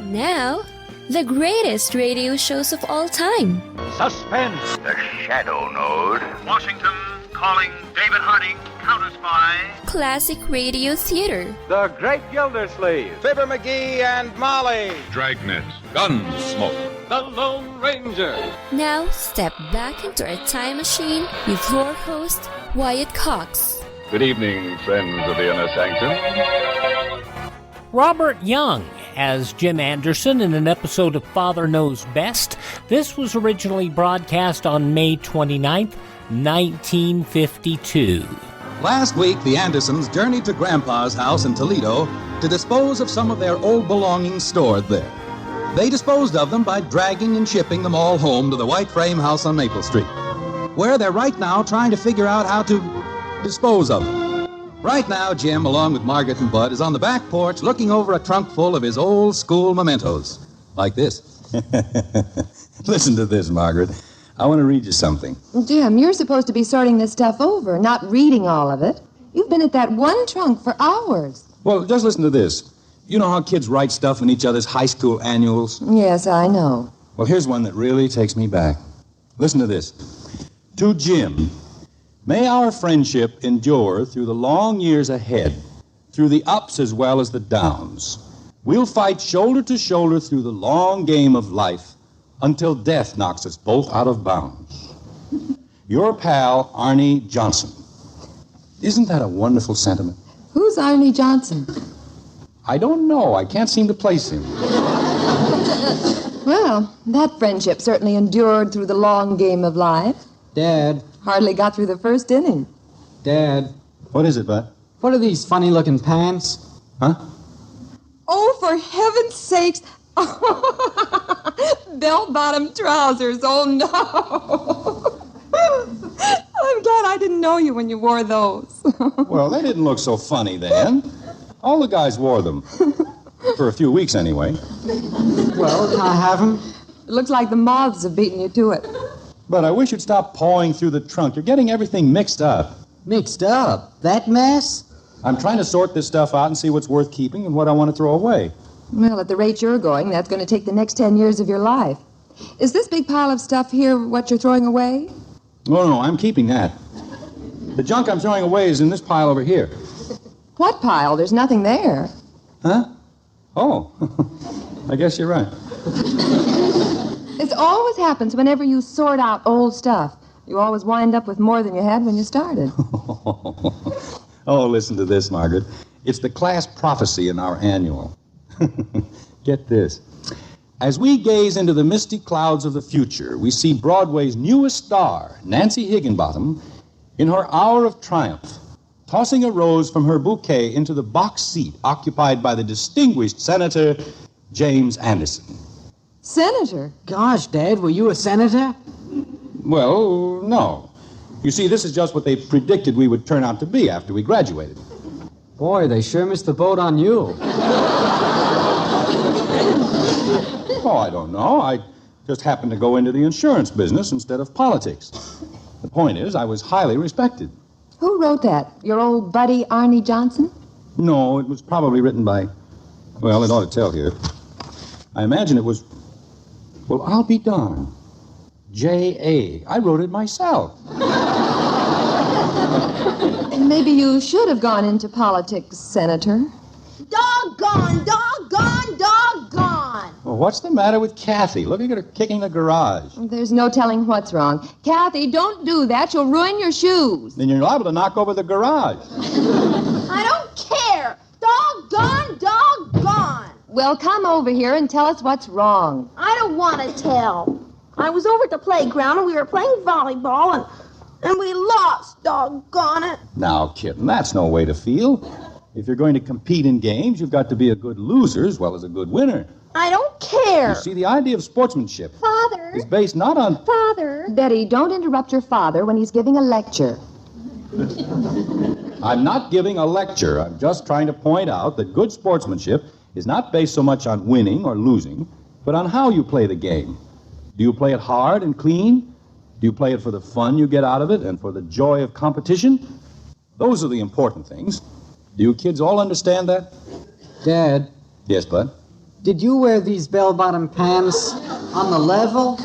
Now, the greatest radio shows of all time. Suspense. The Shadow Node. Washington calling David Harding, Counter Spy. Classic radio theater. The Great Gildersleeve. Fibber McGee and Molly. Dragnet. Gunsmoke. The Lone Ranger. Now, step back into our time machine with your host, Wyatt Cox. Good evening, friends of the Inner Sanctum. Robert Young as Jim Anderson in an episode of Father Knows Best. This was originally broadcast on May 29th, 1952. Last week, the Andersons journeyed to Grandpa's house in Toledo to dispose of some of their old belongings stored there. They disposed of them by dragging and shipping them all home to the white frame house on Maple Street, where they're right now trying to figure out how to dispose of them. Right now, Jim, along with Margaret and Bud, is on the back porch looking over a trunk full of his old school mementos. Like this. Listen to this, Margaret. I want to read you something. Jim, you're supposed to be sorting this stuff over, not reading all of it. You've been at that one trunk for hours. Well, just listen to this. You know how kids write stuff in each other's high school annuals? Yes, I know. Well, here's one that really takes me back. Listen to this. To Jim, may our friendship endure through the long years ahead, through the ups as well as the downs. We'll fight shoulder to shoulder through the long game of life until death knocks us both out of bounds. Your pal, Arnie Johnson. Isn't that a wonderful sentiment? Who's Arnie Johnson? I don't know. I can't seem to place him. Well, that friendship certainly endured through the long game of life. Dad. Hardly got through the first inning. Dad. What is it, Bud? What are these funny-looking pants? Huh? Oh, for heaven's sakes. Bell-bottom trousers. Oh, no. I'm glad I didn't know you when you wore those. Well, they didn't look so funny then. All the guys wore them. For a few weeks, anyway. Well, can I have them? It looks like the moths have beaten you to it. But I wish you'd stop pawing through the trunk. You're getting everything mixed up. Mixed up? That mess? I'm trying to sort this stuff out and see what's worth keeping and what I want to throw away. Well, at the rate you're going, that's going to take the next 10 years of your life. Is this big pile of stuff here what you're throwing away? Oh, no, I'm keeping that. The junk I'm throwing away is in this pile over here. What pile? There's nothing there. Huh? Oh, I guess you're right. This always happens whenever you sort out old stuff. You always wind up with more than you had when you started. Oh, listen to this, Margaret. It's the class prophecy in our annual. Get this. As we gaze into the misty clouds of the future, we see Broadway's newest star, Nancy Higginbottom, in her hour of triumph, tossing a rose from her bouquet into the box seat occupied by the distinguished Senator James Anderson. Senator? Gosh, Dad, were you a senator? Well, no. You see, this is just what they predicted we would turn out to be after we graduated. Boy, they sure missed the boat on you. Oh, I don't know. I just happened to go into the insurance business instead of politics. The point is, I was highly respected. Who wrote that? Your old buddy Arnie Johnson? No, it was probably written by... Well, it ought to tell here. I imagine it was... Well, I'll be darned. J.A. I wrote it myself. Maybe you should have gone into politics, Senator. Doggone, doggone, doggone! Well, what's the matter with Kathy? Look at her kicking the garage. There's no telling what's wrong. Kathy, don't do that. You'll ruin your shoes. Then you're liable to knock over the garage. I don't care. Doggone, doggone! Well, come over here and tell us what's wrong. I don't want to tell. I was over at the playground and we were playing volleyball and we lost, doggone it. Now, kitten, that's no way to feel. If you're going to compete in games, you've got to be a good loser as well as a good winner. I don't care. You see, the idea of sportsmanship Father. is based not on... Father. Betty, don't interrupt your father when he's giving a lecture. I'm not giving a lecture. I'm just trying to point out that good sportsmanship is not based so much on winning or losing, but on how you play the game. Do you play it hard and clean? Do you play it for the fun you get out of it and for the joy of competition? Those are the important things. Do you kids all understand that? Dad. Yes, Bud? Did you wear these bell-bottom pants on the level?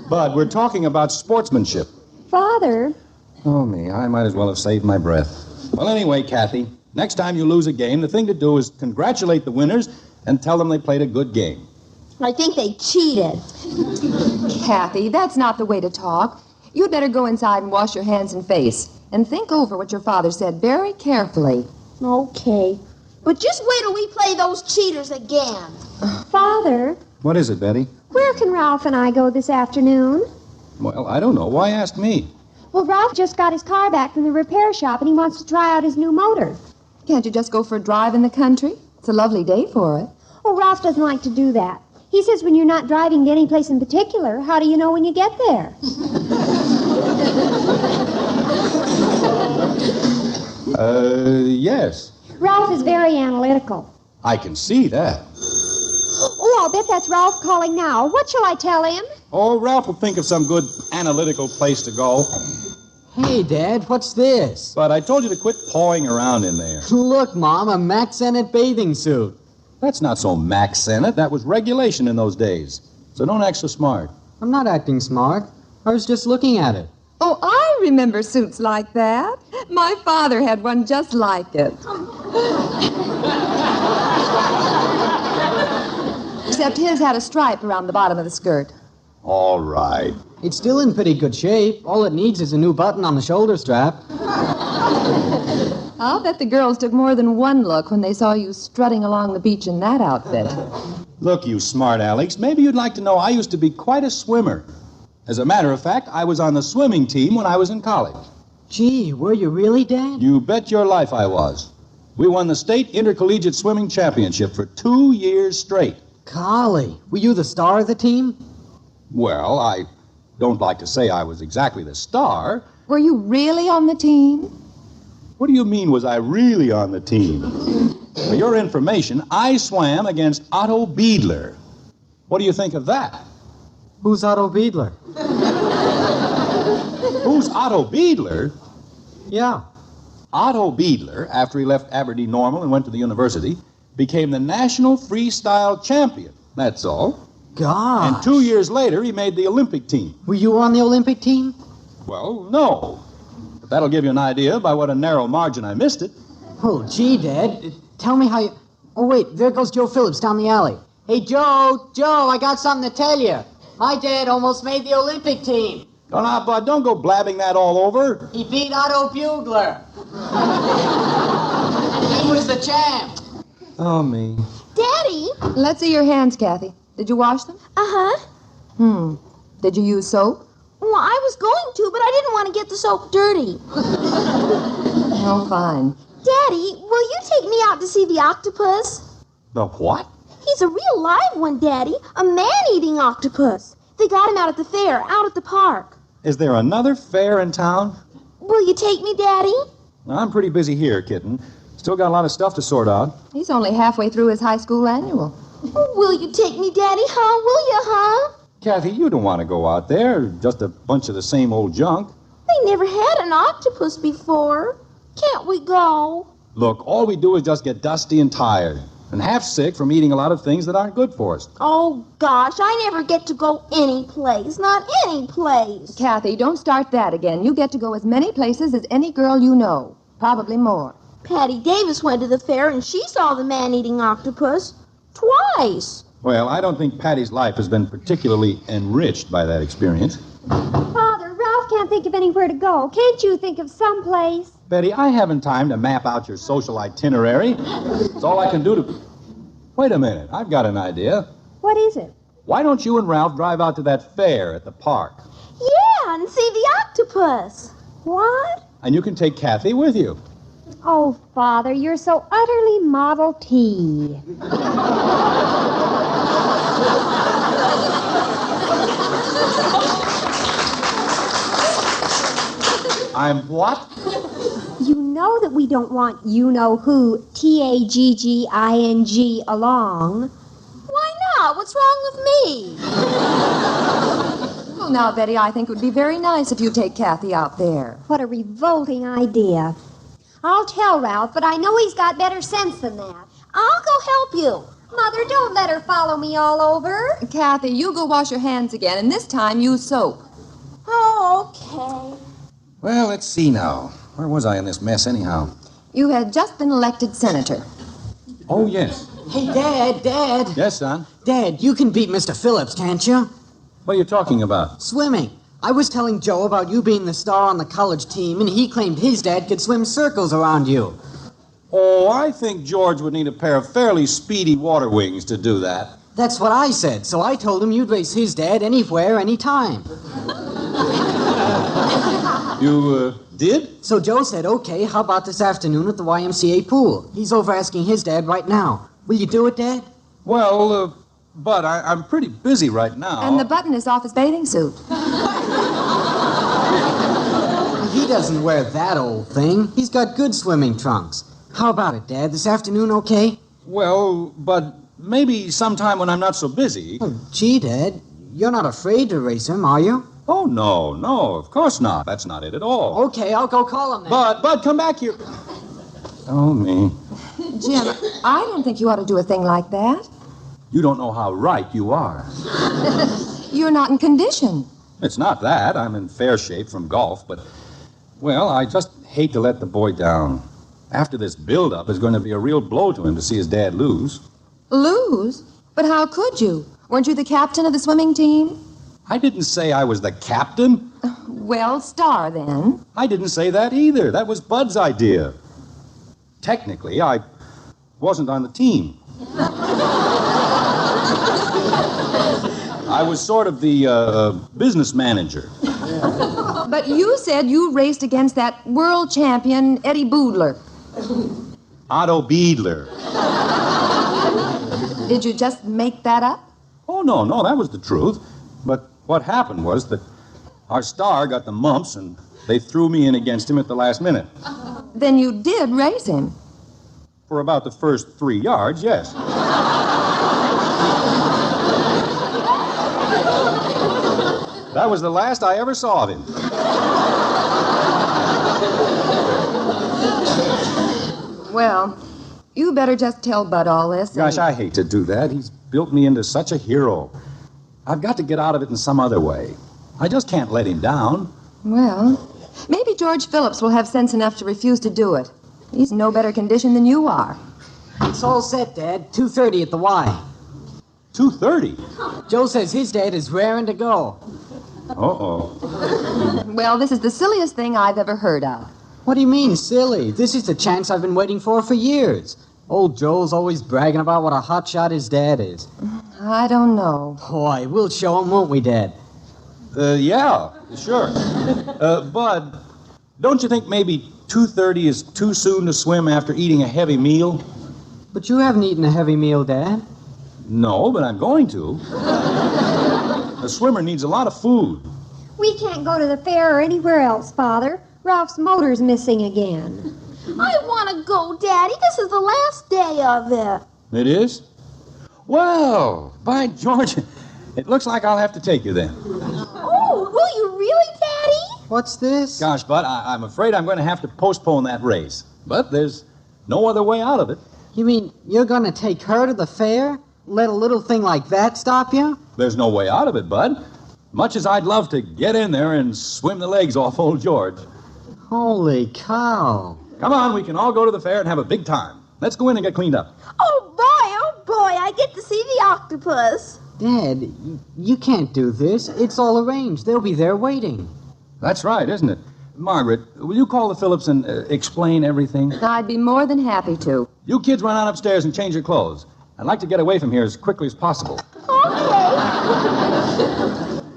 Bud, we're talking about sportsmanship. Father. Oh, me, I might as well have saved my breath. Well, anyway, Kathy, next time you lose a game, the thing to do is congratulate the winners and tell them they played a good game. I think they cheated. Kathy, that's not the way to talk. You'd better go inside and wash your hands and face and think over what your father said very carefully. Okay. But just wait till we play those cheaters again. Father, What is it, Betty? where can Ralph and I go this afternoon? Well, I don't know. Why ask me? Well, Ralph just got his car back from the repair shop and he wants to try out his new motor. Can't you just go for a drive in the country? It's a lovely day for it. Oh, Ralph doesn't like to do that. He says when you're not driving to any place in particular, how do you know when you get there? Yes. Ralph is very analytical. I can see that. Oh, I'll bet that's Ralph calling now. What shall I tell him? Oh, Ralph will think of some good analytical place to go. Hey, Dad, what's this? But I told you to quit pawing around in there. Look, Mom, a Max Sennett bathing suit. That's not so Max Sennett. That was regulation in those days. So don't act so smart. I'm not acting smart. I was just looking at it. Oh, I remember suits like that. My father had one just like it. Except his had a stripe around the bottom of the skirt. All right. It's still in pretty good shape. All it needs is a new button on the shoulder strap. I'll bet the girls took more than one look when they saw you strutting along the beach in that outfit. Look, you smart Alex, maybe you'd like to know I used to be quite a swimmer. As a matter of fact, I was on the swimming team when I was in college. Gee, were you really, Dad? You bet your life I was. We won the state intercollegiate swimming championship for 2 years straight. Golly, were you the star of the team? Well, I don't like to say I was exactly the star. Were you really on the team? What do you mean, was I really on the team? For your information, I swam against Otto Biedler. What do you think of that? Who's Otto Biedler? Who's Otto Biedler? Yeah. Otto Biedler, after he left Aberdeen Normal and went to the university, became the national freestyle champion. That's all. Gosh. And 2 years later, he made the Olympic team. Were you on the Olympic team? Well, no. But that'll give you an idea by what a narrow margin I missed it. Oh, gee, Dad. Tell me how you... Oh, wait, there goes Joe Phillips down the alley. Hey, Joe, I got something to tell you. My dad almost made the Olympic team. Oh, now, Bud, don't go blabbing that all over. He beat Otto Bugler. And he was the champ. Oh, me. Daddy? Let's see your hands, Kathy. Did you wash them? Uh-huh. Did you use soap? Well, I was going to, but I didn't want to get the soap dirty. Oh, fine. Daddy, will you take me out to see the octopus? The what? He's a real live one, Daddy. A man-eating octopus. They got him out at the fair, out at the park. Is there another fair in town? Will you take me, Daddy? I'm pretty busy here, kitten. Still got a lot of stuff to sort out. He's only halfway through his high school annual. Oh, will you take me, Daddy, huh? Will you, huh? Kathy, you don't want to go out there. Just a bunch of the same old junk. They never had an octopus before. Can't we go? Look, all we do is just get dusty and tired. And half sick from eating a lot of things that aren't good for us. Oh, gosh, I never get to go any place. Not any place. Kathy, don't start that again. You get to go as many places as any girl you know. Probably more. Patty Davis went to the fair and she saw the man-eating octopus. Twice. Well, I don't think Patty's life has been particularly enriched by that experience. Father, Ralph can't think of anywhere to go. Can't you think of some place? Betty, I haven't time to map out your social itinerary. It's all I can do to... Wait a minute. I've got an idea. What is it? Why don't you and Ralph drive out to that fair at the park? Yeah, and see the octopus. What? And you can take Kathy with you. Oh, Father, you're so utterly Model T. I'm what? You know that we don't want you-know-who, Tagging, along. Why not? What's wrong with me? Well, now, Betty, I think it would be very nice if you take Kathy out there. What a revolting idea. I'll tell Ralph, but I know he's got better sense than that. I'll go help you. Mother, don't let her follow me all over. Kathy, you go wash your hands again, and this time use soap. Oh, okay. Well, let's see now. Where was I in this mess, anyhow? You had just been elected senator. Oh, yes. Hey, Dad. Yes, son? Dad, you can beat Mr. Phillips, can't you? What are you talking about? Swimming. I was telling Joe about you being the star on the college team, and he claimed his dad could swim circles around you. Oh, I think George would need a pair of fairly speedy water wings to do that. That's what I said, so I told him you'd race his dad anywhere, anytime. You, did? So Joe said, okay, how about this afternoon at the YMCA pool? He's over asking his dad right now. Will you do it, Dad? Well, Bud, I'm pretty busy right now. And the button is off his bathing suit. He doesn't wear that old thing. He's got good swimming trunks. How about it, Dad? This afternoon, okay? Well, but maybe sometime when I'm not so busy. Oh, gee, Dad, you're not afraid to race him, are you? Oh, no, of course not. That's not it at all. Okay, I'll go call him then. Bud, come back here. Oh, me. Jim, I don't think you ought to do a thing like that. You don't know how right you are. You're not in condition. It's not that. I'm in fair shape from golf, but, well, I just hate to let the boy down. After this build-up is going to be a real blow to him to see his dad lose. Lose? But how could you? Weren't you the captain of the swimming team? I didn't say I was the captain. Well, star then. I didn't say that either. That was Bud's idea. Technically, I wasn't on the team. I was sort of the business manager. But you said you raced against that world champion, Eddie Boodler. Otto Beedler. Did you just make that up? Oh, no, that was the truth. But what happened was that our star got the mumps, and they threw me in against him at the last minute. Then you did race him. For about the first 3 yards, yes. That was the last I ever saw of him. Well, you better just tell Bud all this. Gosh, I hate to do that. He's built me into such a hero. I've got to get out of it in some other way. I just can't let him down. Well, maybe George Phillips will have sense enough to refuse to do it. He's in no better condition than you are. It's all set, Dad. 2:30 at the Y. 2:30? Joe says his dad is raring to go. Uh-oh. Well, this is the silliest thing I've ever heard of. What do you mean, silly? This is the chance I've been waiting for years. Old Joe's always bragging about what a hotshot his dad is. I don't know. Boy, we'll show him, won't we, Dad? Yeah, sure. Bud, don't you think maybe 2:30 is too soon to swim after eating a heavy meal? But you haven't eaten a heavy meal, Dad. No, but I'm going to. A swimmer needs a lot of food. We can't go to the fair or anywhere else, Father. Ralph's motor's missing again. I want to go, Daddy. This is the last day of it. It is? Well, by George, it looks like I'll have to take you then. Oh, will you really, Daddy? What's this? Gosh, Bud, I'm afraid I'm going to have to postpone that race. But there's no other way out of it. You mean you're going to take her to the fair? Let a little thing like that stop you? There's no way out of it, Bud. Much as I'd love to get in there and swim the legs off old George. Holy cow. Come on, we can all go to the fair and have a big time. Let's go in and get cleaned up. Oh, boy, I get to see the octopus. Dad, you can't do this. It's all arranged. They'll be there waiting. That's right, isn't it? Margaret, will you call the Phillips and explain everything? I'd be more than happy to. You kids run on upstairs and change your clothes. I'd like to get away from here as quickly as possible. Okay.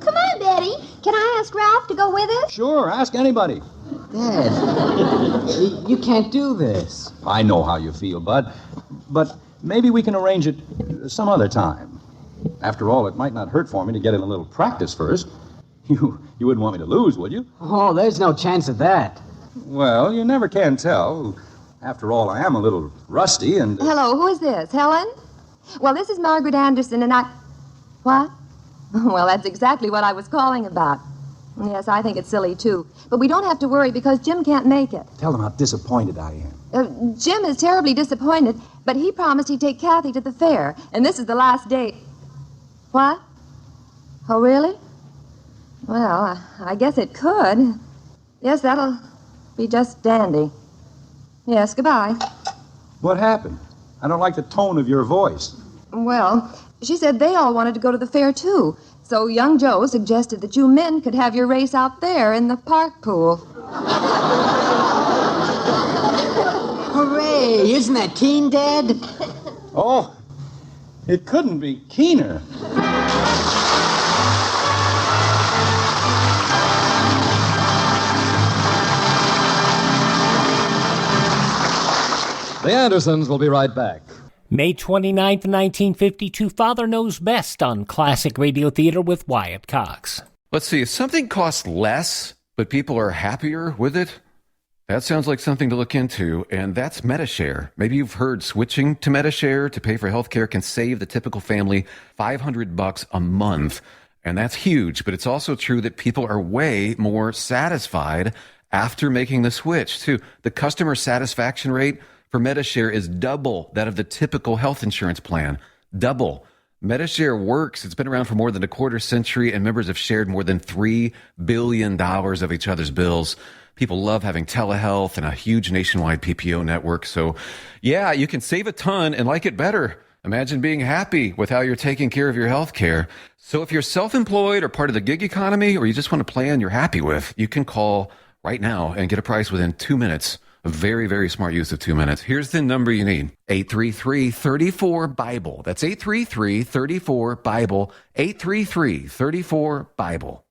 Come on, Betty. Can I ask Ralph to go with us? Sure, ask anybody. Dad, you can't do this. I know how you feel, Bud. But maybe we can arrange it some other time. After all, it might not hurt for me to get in a little practice first. You wouldn't want me to lose, would you? Oh, there's no chance of that. Well, you never can tell. After all, I am a little rusty and... Hello, who is this? Helen? Well, this is Margaret Anderson, and I... What? Well, that's exactly what I was calling about. Yes, I think it's silly, too. But we don't have to worry because Jim can't make it. Tell them how disappointed I am. Jim is terribly disappointed, but he promised he'd take Kathy to the fair, and this is the last day. What? Oh, really? Well, I guess it could. Yes, that'll be just dandy. Yes, goodbye. What happened? I don't like the tone of your voice. Well, she said they all wanted to go to the fair, too. So young Joe suggested that you men could have your race out there in the park pool. Hooray! Isn't that keen, Dad? Oh, it couldn't be keener. The Andersons will be right back. May 29th, 1952, Father Knows Best on Classic Radio Theater with Wyatt Cox. Let's see, if something costs less, but people are happier with it, that sounds like something to look into, and that's MediShare. Maybe you've heard switching to MediShare to pay for healthcare can save the typical family $500 a month, and that's huge, but it's also true that people are way more satisfied after making the switch, too. The customer satisfaction rate for MediShare is double that of the typical health insurance plan. Double. MediShare works. It's been around for more than a quarter century, and members have shared more than $3 billion of each other's bills. People love having telehealth and a huge nationwide PPO network. So, yeah, you can save a ton and like it better. Imagine being happy with how you're taking care of your health care. So if you're self-employed or part of the gig economy, or you just want a plan you're happy with, you can call right now and get a price within 2 minutes. A very, very smart use of 2 minutes. Here's the number you need. 833-34-BIBLE. That's 833-34-BIBLE. 833-34-BIBLE.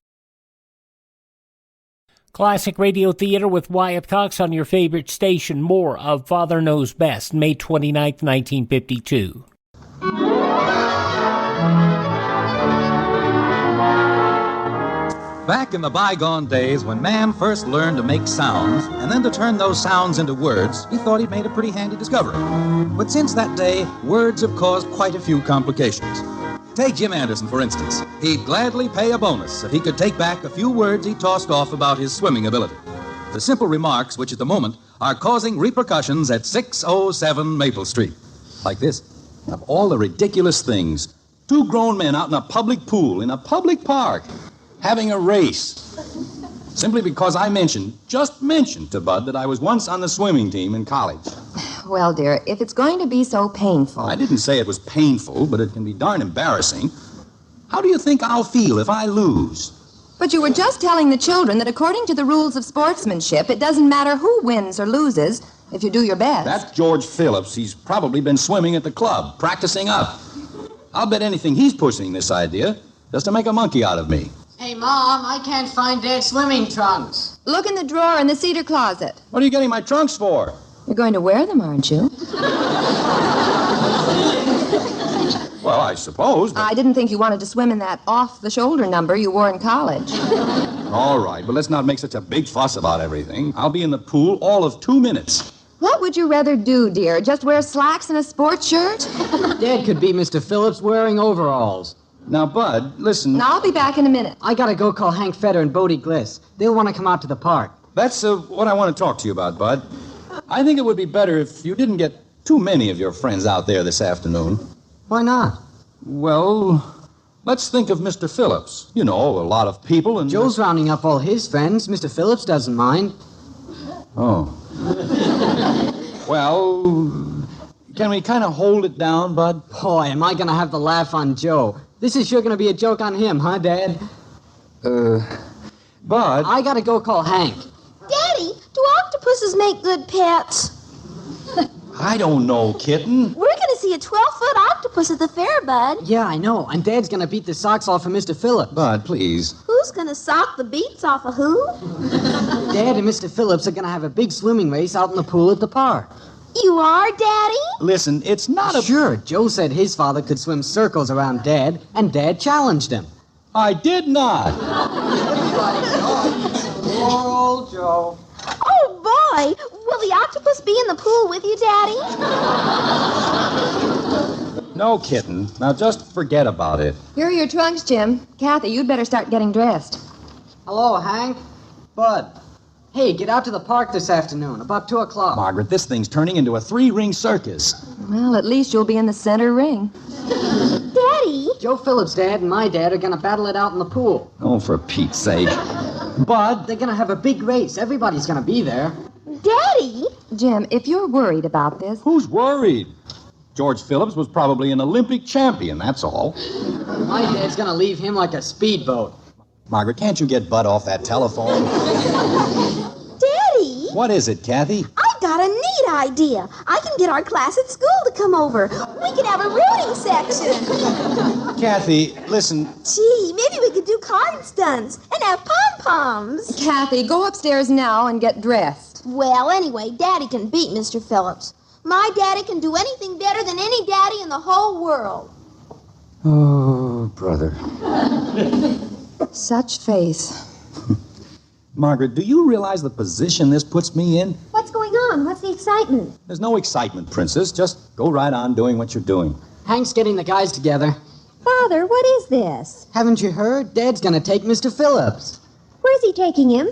Classic Radio Theater with Wyatt Cox on your favorite station. More of Father Knows Best, May 29th, 1952. Back in the bygone days when man first learned to make sounds and then to turn those sounds into words, he thought he'd made a pretty handy discovery. But since that day, words have caused quite a few complications. Take Jim Anderson, for instance. He'd gladly pay a bonus if he could take back a few words he tossed off about his swimming ability. The simple remarks which at the moment are causing repercussions at 607 Maple Street. Like this. Of all the ridiculous things, two grown men out in a public pool in a public park having a race. Simply because I just mentioned to Bud that I was once on the swimming team in college. Well, dear, if it's going to be so painful... I didn't say it was painful, but it can be darn embarrassing. How do you think I'll feel if I lose? But you were just telling the children that according to the rules of sportsmanship, it doesn't matter who wins or loses if you do your best. That's George Phillips. He's probably been swimming at the club, practicing up. I'll bet anything he's pushing this idea just to make a monkey out of me. Hey, Mom, I can't find Dad's swimming trunks. Look in the drawer in the cedar closet. What are you getting my trunks for? You're going to wear them, aren't you? Well, I suppose, but... I didn't think you wanted to swim in that off-the-shoulder number you wore in college. All right, but let's not make such a big fuss about everything. I'll be in the pool all of 2 minutes. What would you rather do, dear? Just wear slacks and a sports shirt? Dad could be Mr. Phillips wearing overalls. Now, Bud, listen... I'll be back in a minute. I gotta go call Hank Fetter and Bodie Gliss. They'll want to come out to the park. That's what I want to talk to you about, Bud. I think it would be better if you didn't get too many of your friends out there this afternoon. Why not? Well, let's think of Mr. Phillips. You know, a lot of people and... Joe's rounding up all his friends. Mr. Phillips doesn't mind. Oh. Well, can we kind of hold it down, Bud? Boy, am I going to have the laugh on Joe. This is sure going to be a joke on him, huh, Dad? Bud... I got to go call Hank. Daddy, do octopuses make good pets? I don't know, kitten. We're going to see a 12-foot octopus at the fair, Bud. Yeah, I know. And Dad's going to beat the socks off of Mr. Phillips. Bud, please. Who's going to sock the beats off of who? Dad and Mr. Phillips are going to have a big swimming race out in the pool at the park. You are, Daddy? Listen, it's not a... Sure, Joe said his father could swim circles around Dad, and Dad challenged him. I did not. Poor old Joe. Oh, boy! Will the octopus be in the pool with you, Daddy? No, kitten. Now just forget about it. Here are your trunks, Jim. Kathy, you'd better start getting dressed. Hello, Hank. Bud. Hey, get out to the park this afternoon, about 2 o'clock. Margaret, this thing's turning into a 3-ring circus. Well, at least you'll be in the center ring. Daddy! Joe Phillips' dad and my dad are going to battle it out in the pool. Oh, for Pete's sake. Bud, They're going to have a big race. Everybody's going to be there. Daddy! Jim, if you're worried about this... who's worried? George Phillips was probably an Olympic champion, that's all. My dad's going to leave him like a speedboat. Margaret, can't you get Bud off that telephone? Daddy! What is it, Kathy? I got a neat idea. I can get our class at school to come over. We could have a rooting section. Kathy, listen. Gee, maybe we could do card stunts and have pom-poms. Kathy, go upstairs now and get dressed. Well, anyway, Daddy can beat Mr. Phillips. My daddy can do anything better than any daddy in the whole world. Oh, brother. Such faith. Margaret, do you realize the position this puts me in? What's going on? What's the excitement? There's no excitement, Princess. Just go right on doing what you're doing. Hank's getting the guys together. Father, what is this? Haven't you heard? Dad's going to take Mr. Phillips. Where's he taking him?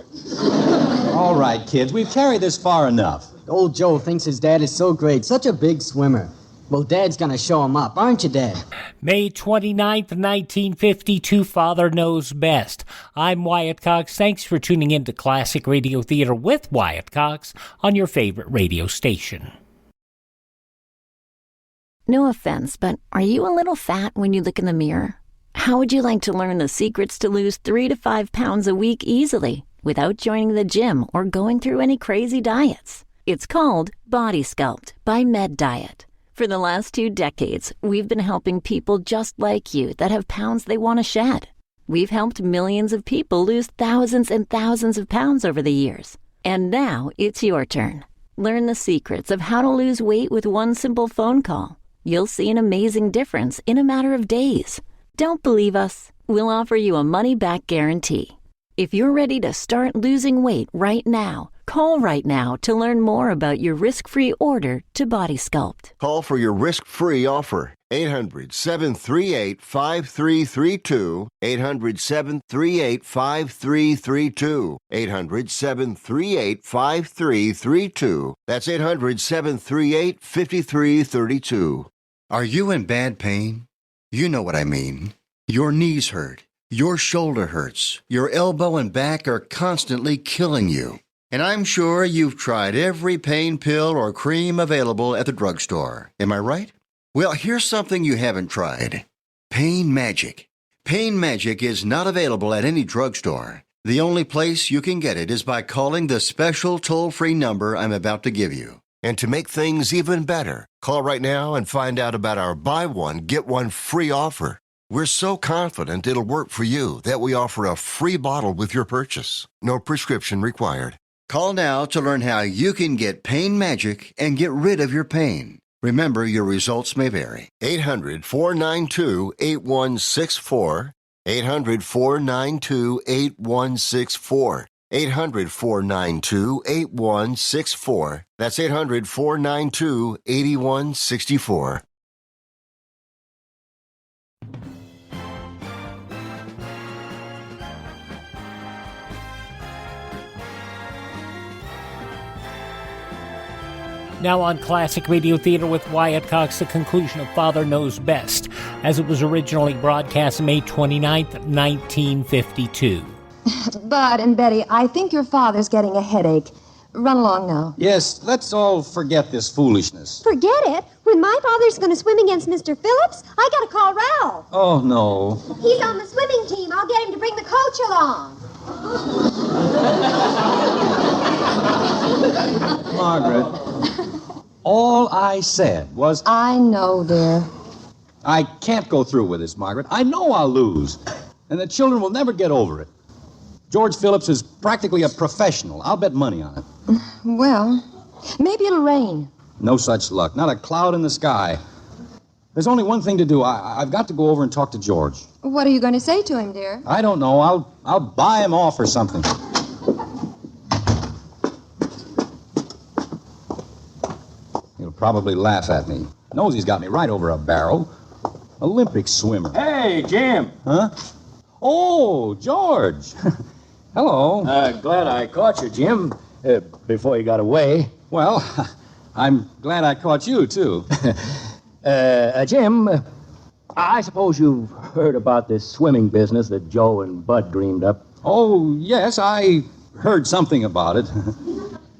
All right, kids, we've carried this far enough. Old Joe thinks his dad is so great, such a big swimmer. Well, Dad's going to show him up, aren't you, Dad? May 29th, 1952, Father Knows Best. I'm Wyatt Cox. Thanks for tuning in to Classic Radio Theater with Wyatt Cox on your favorite radio station. No offense, but are you a little fat when you look in the mirror? How would you like to learn the secrets to lose 3 to 5 pounds a week easily without joining the gym or going through any crazy diets? It's called Body Sculpt by Med Diet. For the last 2 decades, we've been helping people just like you that have pounds they want to shed. We've helped millions of people lose thousands and thousands of pounds over the years. And now it's your turn. Learn the secrets of how to lose weight with one simple phone call. You'll see an amazing difference in a matter of days. Don't believe us? We'll offer you a money-back guarantee. If you're ready to start losing weight right now, call right now to learn more about your risk-free order to Body Sculpt. Call for your risk-free offer. 800-738-5332. 800-738-5332. 800-738-5332. That's 800-738-5332. Are you in bad pain? You know what I mean. Your knees hurt. Your shoulder hurts. Your elbow and back are constantly killing you. And I'm sure you've tried every pain pill or cream available at the drugstore. Am I right? Well, here's something you haven't tried. Pain Magic. Pain Magic is not available at any drugstore. The only place you can get it is by calling the special toll-free number I'm about to give you. And to make things even better, call right now and find out about our buy one, get one free offer. We're so confident it'll work for you that we offer a free bottle with your purchase. No prescription required. Call now to learn how you can get Pain Magic and get rid of your pain. Remember, your results may vary. 800-492-8164. 800-492-8164. 800-492-8164. That's 800-492-8164. Now on Classic Radio Theater with Wyatt Cox, the conclusion of Father Knows Best, as it was originally broadcast May 29th, 1952. Bud and Betty, I think your father's getting a headache. Run along now. Yes, let's all forget this foolishness. Forget it. When my father's going to swim against Mr. Phillips, I got to call Ralph. Oh, no. He's on the swimming team. I'll get him to bring the coach along. Margaret, all I said was... I know, dear. I can't go through with this, Margaret. I know I'll lose, and the children will never get over it. George Phillips is practically a professional. I'll bet money on it. Well, maybe it'll rain. No such luck. Not a cloud in the sky. There's only one thing to do. I've got to go over and talk to George. What are you going to say to him, dear? I don't know. I'll buy him off or something. He'll probably laugh at me. Knows he's got me right over a barrel. Olympic swimmer. Hey, Jim. Huh? Oh, George. Hello. Glad I caught you, Jim, before you got away. Well, I'm glad I caught you, too. Jim, I suppose you've heard about this swimming business that Joe and Bud dreamed up. Oh, yes, I heard something about it.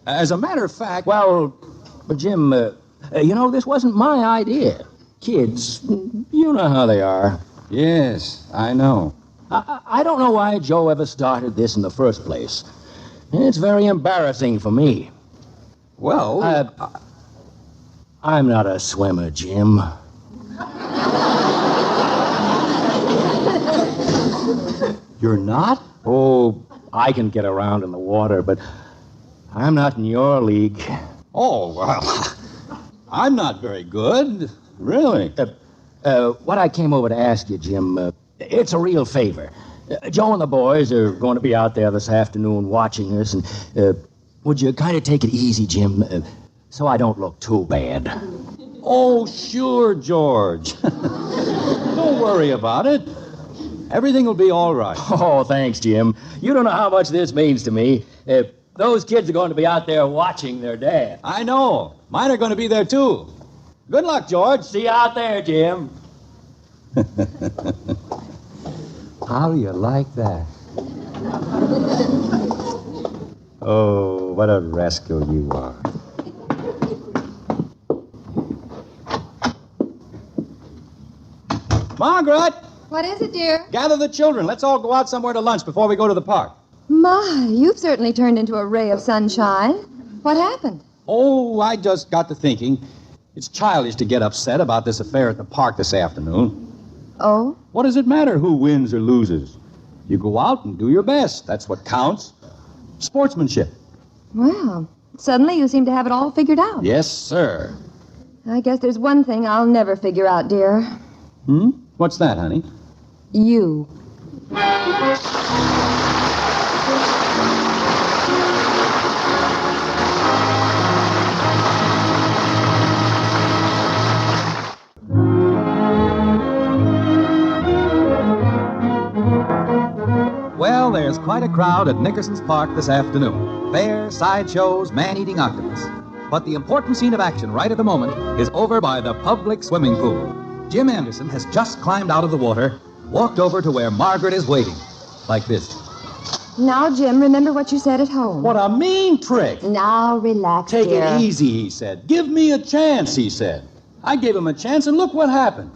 As a matter of fact... Well, Jim, this wasn't my idea. Kids, you know how they are. Yes, I know. I don't know why Joe ever started this in the first place. It's very embarrassing for me. Well... I'm not a swimmer, Jim. You're not? Oh, I can get around in the water, but I'm not in your league. Oh, well, I'm not very good. Really? What I came over to ask you, Jim, it's a real favor. Joe and the boys are going to be out there this afternoon watching us, and would you kind of take it easy, Jim, so I don't look too bad? Oh, sure, George. Don't worry about it. Everything will be all right. Oh, thanks, Jim. You don't know how much this means to me. Those kids are going to be out there watching their dad. I know. Mine are going to be there, too. Good luck, George. See you out there, Jim. How do you like that? Oh, what a rascal you are. Margaret! What is it, dear? Gather the children. Let's all go out somewhere to lunch before we go to the park. My, you've certainly turned into a ray of sunshine. What happened? Oh, I just got to thinking. It's childish to get upset about this affair at the park this afternoon. Oh? What does it matter who wins or loses? You go out and do your best. That's what counts. Sportsmanship. Well, suddenly you seem to have it all figured out. Yes, sir. I guess there's one thing I'll never figure out, dear. What's that, honey? You. Well, there's quite a crowd at Nickerson's Park this afternoon. Fair, sideshows, man-eating octopus. But the important scene of action right at the moment is over by the public swimming pool. Jim Anderson has just climbed out of the water, walked over to where Margaret is waiting. Like this. Now, Jim, remember what you said at home. What a mean trick. Now, relax, Take dear. it easy, he said. Give me a chance, he said. I gave him a chance, and look what happened.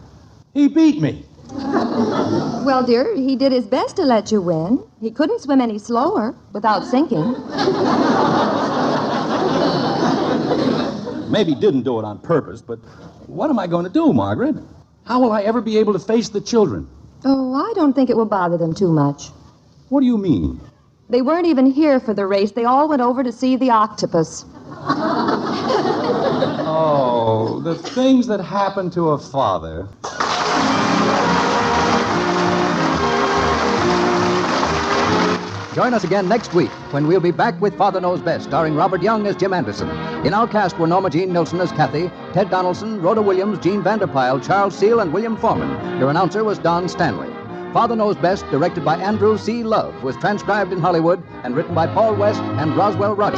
He beat me. Well, dear, he did his best to let you win. He couldn't swim any slower without sinking. Maybe didn't do it on purpose, but what am I going to do, Margaret? How will I ever be able to face the children? Oh, I don't think it will bother them too much. What do you mean? They weren't even here for the race. They all went over to see the octopus. Oh, the things that happen to a father. Join us again next week when we'll be back with Father Knows Best, starring Robert Young as Jim Anderson. In our cast were Norma Jean Nilsson as Kathy, Ted Donaldson, Rhoda Williams, Gene Vanderpyle, Charles Seal, and William Foreman. Your announcer was Don Stanley. Father Knows Best, directed by Andrew C. Love, was transcribed in Hollywood and written by Paul West and Roswell Rogers.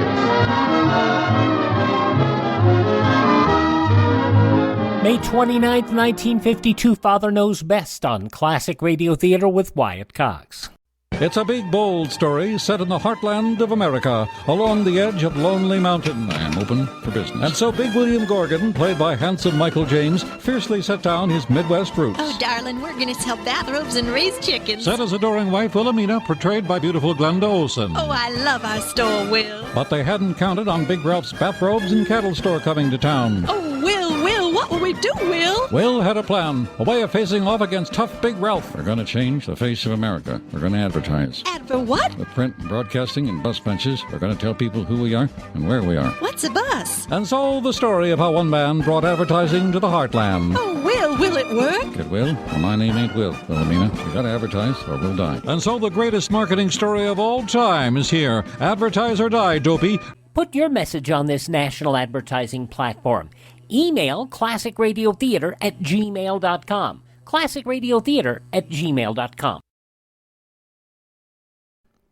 May 29th, 1952, Father Knows Best on Classic Radio Theater with Wyatt Cox. It's a big, bold story set in the heartland of America, along the edge of Lonely Mountain. I am open for business. And so Big William Gorgon, played by handsome Michael James, fiercely set down his Midwest roots. Oh, darling, we're going to sell bathrobes and raise chickens. Set his adoring wife, Wilhelmina, portrayed by beautiful Glenda Olsen. Oh, I love our store, Will. But they hadn't counted on Big Ralph's bathrobes and cattle store coming to town. Oh, Will, what will we do, Will? Will had a plan, a way of facing off against tough Big Ralph. We're going to change the face of America. We're going to advertise. Ad for what? With print, broadcasting, and bus benches, we're going to tell people who we are and where we are. What's a bus? And so the story of how one man brought advertising to the heartland. Oh, will it work? It will. Well, my name ain't Will, Wilhelmina. You got to advertise or we'll die. And so the greatest marketing story of all time is here. Advertise or die, dopey. Put your message on this national advertising platform. Email classicradiotheater@gmail.com. classicradiotheater@gmail.com.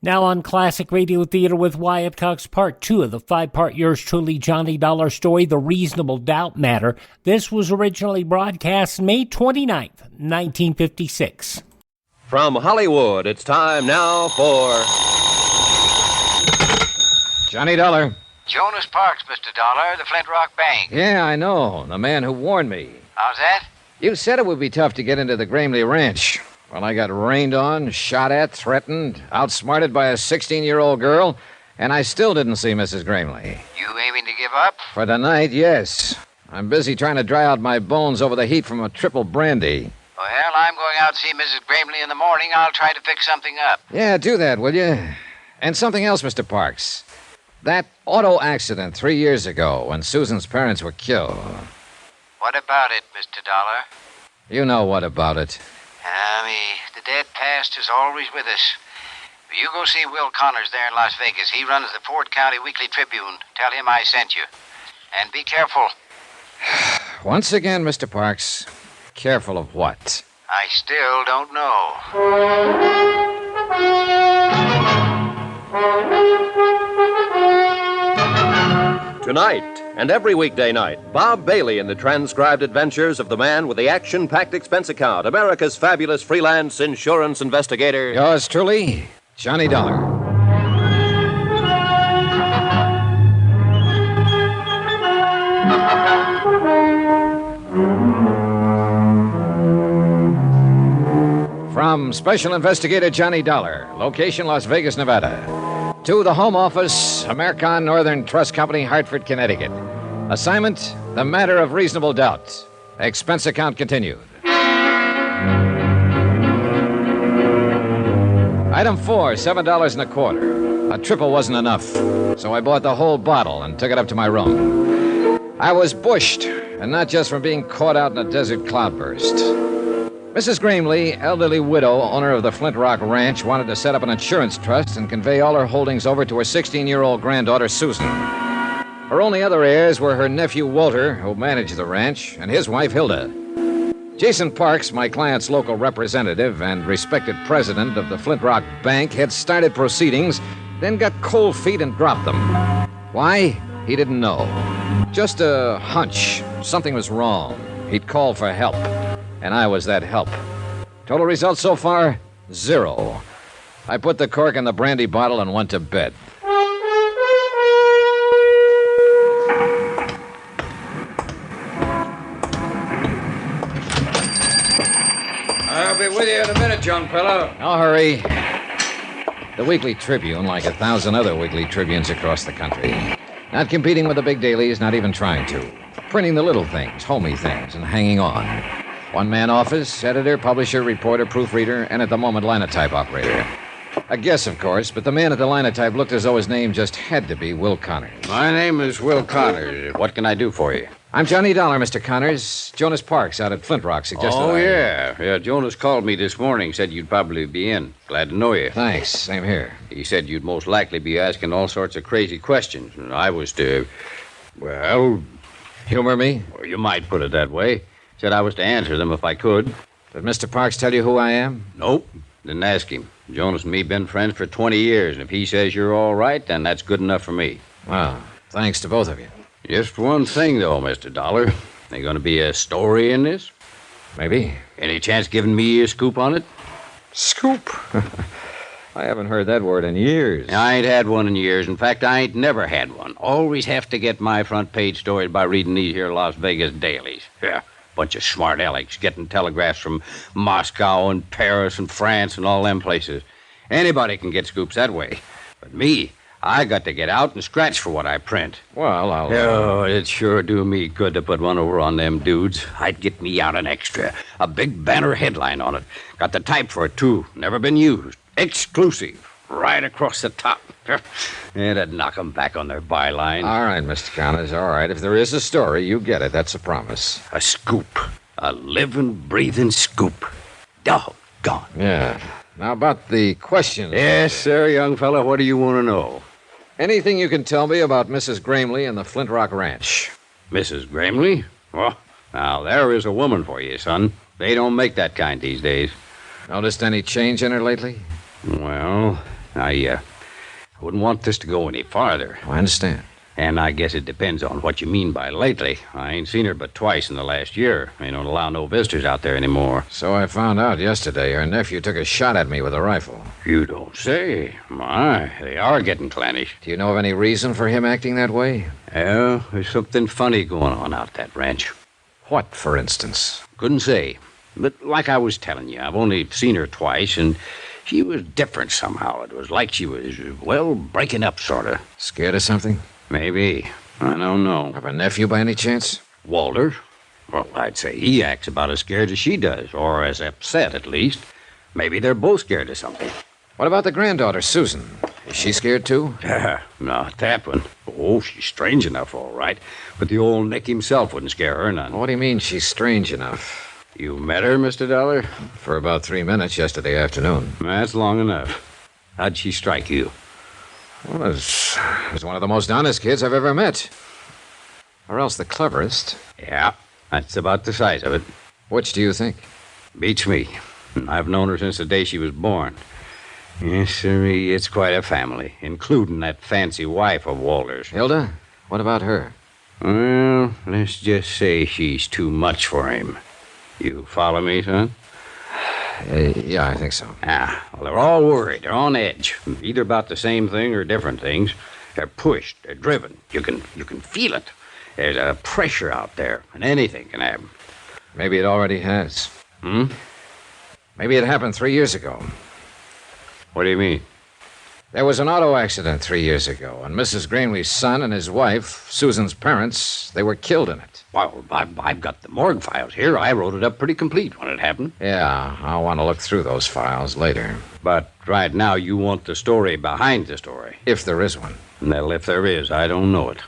Now on Classic Radio Theater with Wyatt Cox, Part 2 of the 5-part yours truly Johnny Dollar story, The Reasonable Doubt Matter. This was originally broadcast May 29th, 1956. From Hollywood, it's time now for... Johnny Dollar. Jonas Parks, Mr. Dollar, the Flint Rock Bank. Yeah, I know. The man who warned me. How's that? You said it would be tough to get into the Gramley Ranch. Well, I got rained on, shot at, threatened, outsmarted by a 16-year-old girl, and I still didn't see Mrs. Gramley. You aiming to give up? For the night, yes. I'm busy trying to dry out my bones over the heat from a triple brandy. Well, I'm going out to see Mrs. Gramley in the morning. I'll try to fix something up. Yeah, do that, will you? And something else, Mr. Parks. That auto accident 3 years ago when Susan's parents were killed. What about it, Mr. Dollar? You know what about it. The dead past is always with us. You go see Will Connors there in Las Vegas. He runs the Ford County Weekly Tribune. Tell him I sent you. And be careful. Once again, Mr. Parks, careful of what? I still don't know. Tonight and every weekday night, Bob Bailey in the transcribed adventures of the man with the action-packed expense account, America's fabulous freelance insurance investigator. Yours truly, Johnny Dollar. From Special Investigator Johnny Dollar, location Las Vegas, Nevada. To the Home Office, American Northern Trust Company, Hartford, Connecticut. Assignment, the matter of reasonable doubt. Expense account continued. Item 4, $7.25. A triple wasn't enough, so I bought the whole bottle and took it up to my room. I was bushed, and not just from being caught out in a desert cloudburst. Mrs. Gramley, elderly widow, owner of the Flint Rock Ranch, wanted to set up an insurance trust and convey all her holdings over to her 16-year-old granddaughter, Susan. Her only other heirs were her nephew, Walter, who managed the ranch, and his wife, Hilda. Jason Parks, my client's local representative and respected president of the Flint Rock Bank, had started proceedings, then got cold feet and dropped them. Why? He didn't know. Just a hunch. Something was wrong. He'd called for help. And I was that help. Total results so far, 0. I put the cork in the brandy bottle and went to bed. I'll be with you in a minute, young fellow. No hurry. The Weekly Tribune, like 1,000 other Weekly Tribunes across the country. Not competing with the big dailies, not even trying to. Printing the little things, homey things, and hanging on. One-man office, editor, publisher, reporter, proofreader, and at the moment, linotype operator. A guess, of course, but the man at the linotype looked as though his name just had to be Will Connors. My name is Will Connors. What can I do for you? I'm Johnny Dollar, Mr. Connors. Jonas Parks out at Flint Rock suggested Yeah, Jonas called me this morning, said you'd probably be in. Glad to know you. Thanks, same here. He said you'd most likely be asking all sorts of crazy questions, and I was to, well... Humor me? Well, you might put it that way. Said I was to answer them if I could. Did Mr. Parks tell you who I am? Nope. Didn't ask him. Jonas and me been friends for 20 years, and if he says you're all right, then that's good enough for me. Well, thanks to both of you. Just one thing, though, Mr. Dollar. There going to be a story in this? Maybe. Any chance giving me a scoop on it? Scoop? I haven't heard that word in years. I ain't had one in years. In fact, I ain't never had one. Always have to get my front page stories by reading these here Las Vegas dailies. Yeah. Bunch of smart alecks getting telegraphs from Moscow and Paris and France and all them places. Anybody can get scoops that way. But me, I got to get out and scratch for what I print. Well, I'll... Oh, it'd sure do me good to put one over on them dudes. I'd get me out an extra. A big banner headline on it. Got the type for it, too. Never been used. Exclusive. Right across the top. It'd knock them back on their byline. All right, Mr. Connors, all right. If there is a story, you get it. That's a promise. A scoop. A living, breathing scoop. Doggone. Yeah. Now, about the questions. Yes, sir, young fella. What do you want to know? Anything you can tell me about Mrs. Gramley and the Flint Rock Ranch? Mrs. Gramley? Well, now, there is a woman for you, son. They don't make that kind these days. Noticed any change in her lately? Well, I wouldn't want this to go any farther. I understand. And I guess it depends on what you mean by lately. I ain't seen her but twice in the last year. They don't allow no visitors out there anymore. So I found out yesterday her nephew took a shot at me with a rifle. You don't say. My, they are getting clannish. Do you know of any reason for him acting that way? Yeah, there's something funny going on out that ranch. What, for instance? Couldn't say. But like I was telling you, I've only seen her twice, and she was different somehow. It was like she was, well, breaking up, sort of. Scared of something? Maybe. I don't know. Of a nephew by any chance? Walter? Well, I'd say he acts about as scared as she does, or as upset, at least. Maybe they're both scared of something. What about the granddaughter, Susan? Is she scared, too? Not that one. Oh, she's strange enough, all right. But the old Nick himself wouldn't scare her none. What do you mean she's strange enough? You met her, Mr. Dollar? For about 3 minutes yesterday afternoon. That's long enough. How'd she strike you? Well, it was one of the most honest kids I've ever met. Or else the cleverest. Yeah, that's about the size of it. Which do you think? Beats me. I've known her since the day she was born. Yes, sirree, it's quite a family, including that fancy wife of Walter's. Hilda? What about her? Well, let's just say she's too much for him. You follow me, son? Yeah, I think so. Well, they're all worried. They're on edge. Either about the same thing or different things. They're pushed. They're driven. You can feel it. There's a pressure out there, and anything can happen. Maybe it already has. Maybe it happened 3 years ago. What do you mean? There was an auto accident 3 years ago, and Mrs. Greenleaf's son and his wife, Susan's parents, they were killed in it. Well, I've got the morgue files here. I wrote it up pretty complete when it happened. Yeah, I'll want to look through those files later. But right now you want the story behind the story. If there is one. Well, if there is, I don't know it.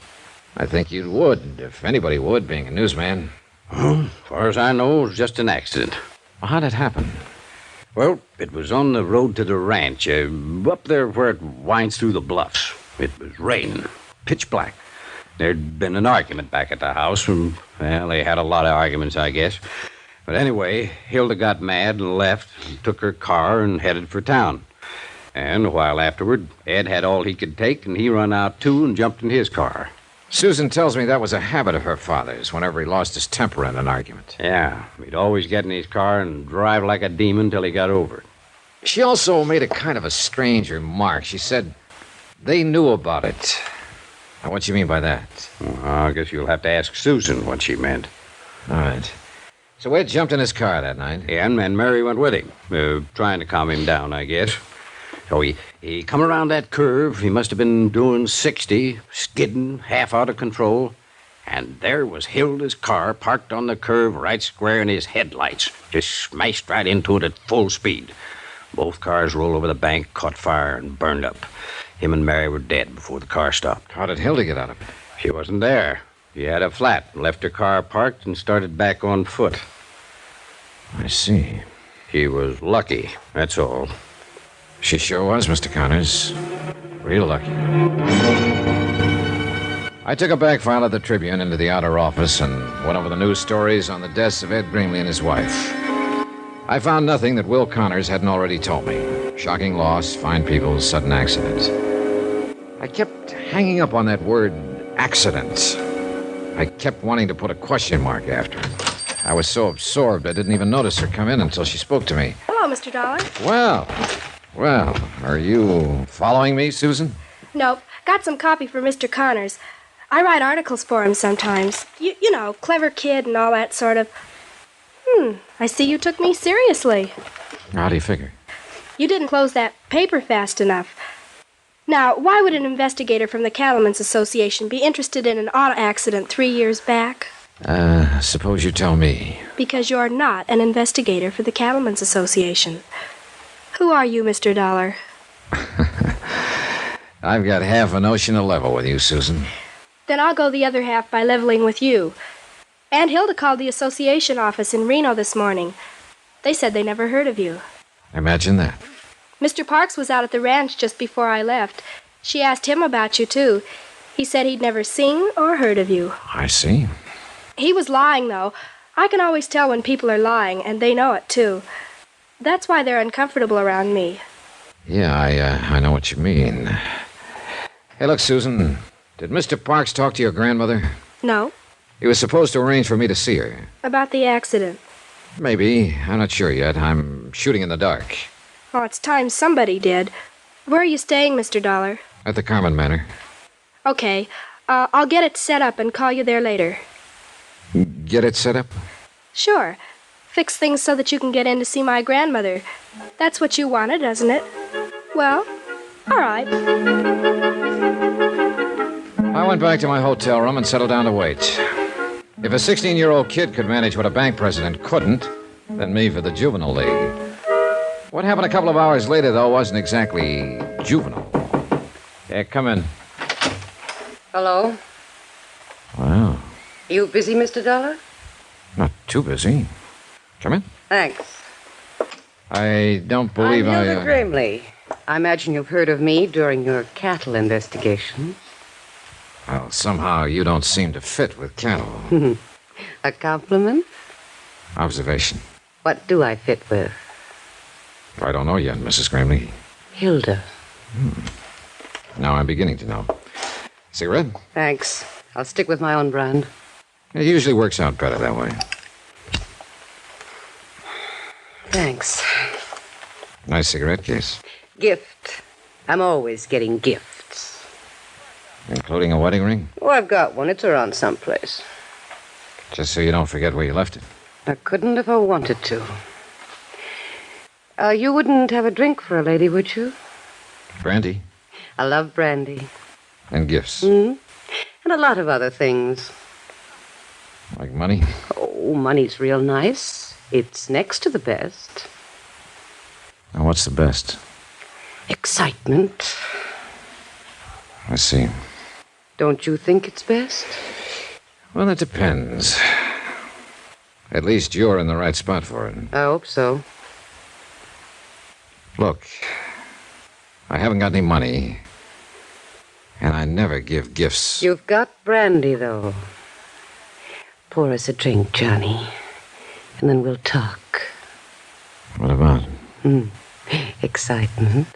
I think you would, if anybody would, being a newsman. Well, as far as I know, it was just an accident. Well, how'd it happen? Well, it was on the road to the ranch, up there where it winds through the bluffs. It was raining, pitch black. There'd been an argument back at the house, and, well, they had a lot of arguments, I guess. But anyway, Hilda got mad and left, and took her car and headed for town. And a while afterward, Ed had all he could take, and he run out, too, and jumped in his car. Susan tells me that was a habit of her father's whenever he lost his temper in an argument. Yeah, he'd always get in his car and drive like a demon till he got over it. She also made a kind of a strange remark. She said they knew about it. Now, what do you mean by that? Well, I guess you'll have to ask Susan what she meant. All right. So Ed jumped in his car that night. Yeah, and Mary went with him, trying to calm him down, I guess. So he come around that curve. He must have been doing 60, skidding, half out of control. And there was Hilda's car parked on the curve right square in his headlights. Just smashed right into it at full speed. Both cars rolled over the bank, caught fire, and burned up. Him and Mary were dead before the car stopped. How did Hilda get out of it? She wasn't there. She had a flat, left her car parked, and started back on foot. I see. She was lucky, that's all. She sure was, Mr. Connors. Real lucky. I took a back file of the Tribune into the outer office and went over the news stories on the deaths of Ed Greenlee and his wife. I found nothing that Will Connors hadn't already told me. Shocking loss, fine people, sudden accident. I kept hanging up on that word, accident. I kept wanting to put a question mark after it. I was so absorbed I didn't even notice her come in until she spoke to me. Hello, Mr. Dollar. Well, are you following me, Susan? Nope. Got some copy for Mr. Connors. I write articles for him sometimes. You know, clever kid and all that sort of. I see you took me seriously. How do you figure? You didn't close that paper fast enough. Now, why would an investigator from the Cattlemen's Association be interested in an auto accident 3 years back? Suppose you tell me. Because you're not an investigator for the Cattlemen's Association. Who are you, Mr. Dollar? I've got half a notion to level with you, Susan. Then I'll go the other half by leveling with you. Aunt Hilda called the association office in Reno this morning. They said they never heard of you. Imagine that. Mr. Parks was out at the ranch just before I left. She asked him about you, too. He said he'd never seen or heard of you. I see. He was lying, though. I can always tell when people are lying, and they know it, too. That's why they're uncomfortable around me. Yeah, I know what you mean. Hey, look, Susan. Did Mr. Parks talk to your grandmother? No. He was supposed to arrange for me to see her. About the accident. Maybe. I'm not sure yet. I'm shooting in the dark. Oh, it's time somebody did. Where are you staying, Mr. Dollar? At the Carmen Manor. Okay. I'll get it set up and call you there later. Get it set up? Sure. Fix things so that you can get in to see my grandmother. That's what you wanted, isn't it? Well, all right. I went back to my hotel room and settled down to wait. If a 16-year-old kid could manage what a bank president couldn't, then me for the juvenile league. What happened a couple of hours later, though, wasn't exactly juvenile. Yeah, come in. Hello? Wow. You busy, Mr. Dollar? Not too busy. Come in. Thanks. I don't believe I'm Hilda Grimley. I imagine you've heard of me during your cattle investigation. Well, somehow you don't seem to fit with cattle. A compliment? Observation. What do I fit with? I don't know yet, Mrs. Grimley. Hilda. Now I'm beginning to know. Cigarette? Thanks. I'll stick with my own brand. It usually works out better that way. Thanks. Nice cigarette case. Gift. I'm always getting gifts. Including a wedding ring? Oh, I've got one. It's around someplace. Just so you don't forget where you left it. I couldn't if I wanted to. You wouldn't have a drink for a lady, would you? Brandy? I love brandy. And gifts? And a lot of other things. Like money? Oh, money's real nice. It's next to the best. Now, what's the best? Excitement. I see. Don't you think it's best? Well, it depends. At least you're in the right spot for it. I hope so. Look, I haven't got any money, and I never give gifts. You've got brandy, though. Pour us a drink, Johnny, and then we'll talk. What about? Excitement.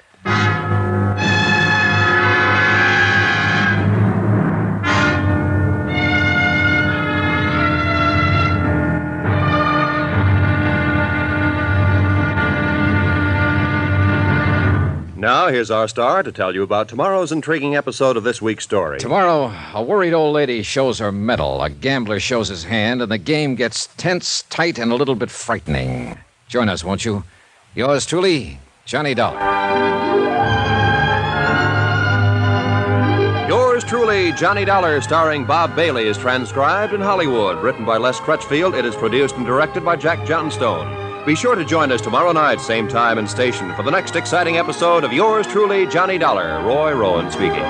Now, here's our star to tell you about tomorrow's intriguing episode of this week's story. Tomorrow, a worried old lady shows her mettle, a gambler shows his hand, and the game gets tense, tight, and a little bit frightening. Join us, won't you? Yours truly, Johnny Dollar. Yours truly, Johnny Dollar, starring Bob Bailey, is transcribed in Hollywood. Written by Les Crutchfield, it is produced and directed by Jack Johnstone. Be sure to join us tomorrow night, same time and station, for the next exciting episode of Yours truly, Johnny Dollar. Roy Rowan speaking.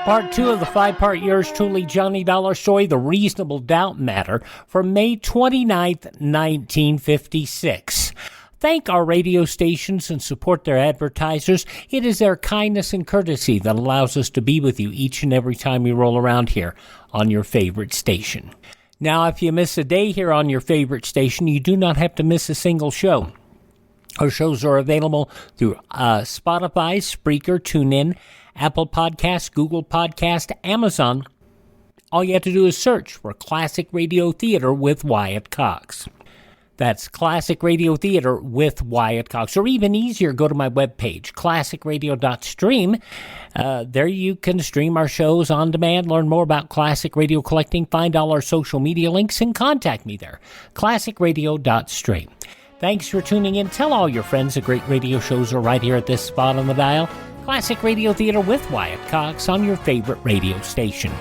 Part 2 of the 5-part Yours Truly Johnny Dollar story, The Reasonable Doubt Matter, from May 29th, 1956. Thank our radio stations and support their advertisers. It is their kindness and courtesy that allows us to be with you each and every time we roll around here on your favorite station. Now, if you miss a day here on your favorite station, you do not have to miss a single show. Our shows are available through Spotify, Spreaker, TuneIn, Apple Podcast, Google Podcast, Amazon. All you have to do is search for Classic Radio Theater with Wyatt Cox. That's Classic Radio Theater with Wyatt Cox. Or even easier, go to my webpage, classicradio.stream. There you can stream our shows on demand, learn more about classic radio collecting, find all our social media links, and contact me there, classicradio.stream. Thanks for tuning in. Tell all your friends the great radio shows are right here at this spot on the dial. Classic Radio Theater with Wyatt Cox on your favorite radio station.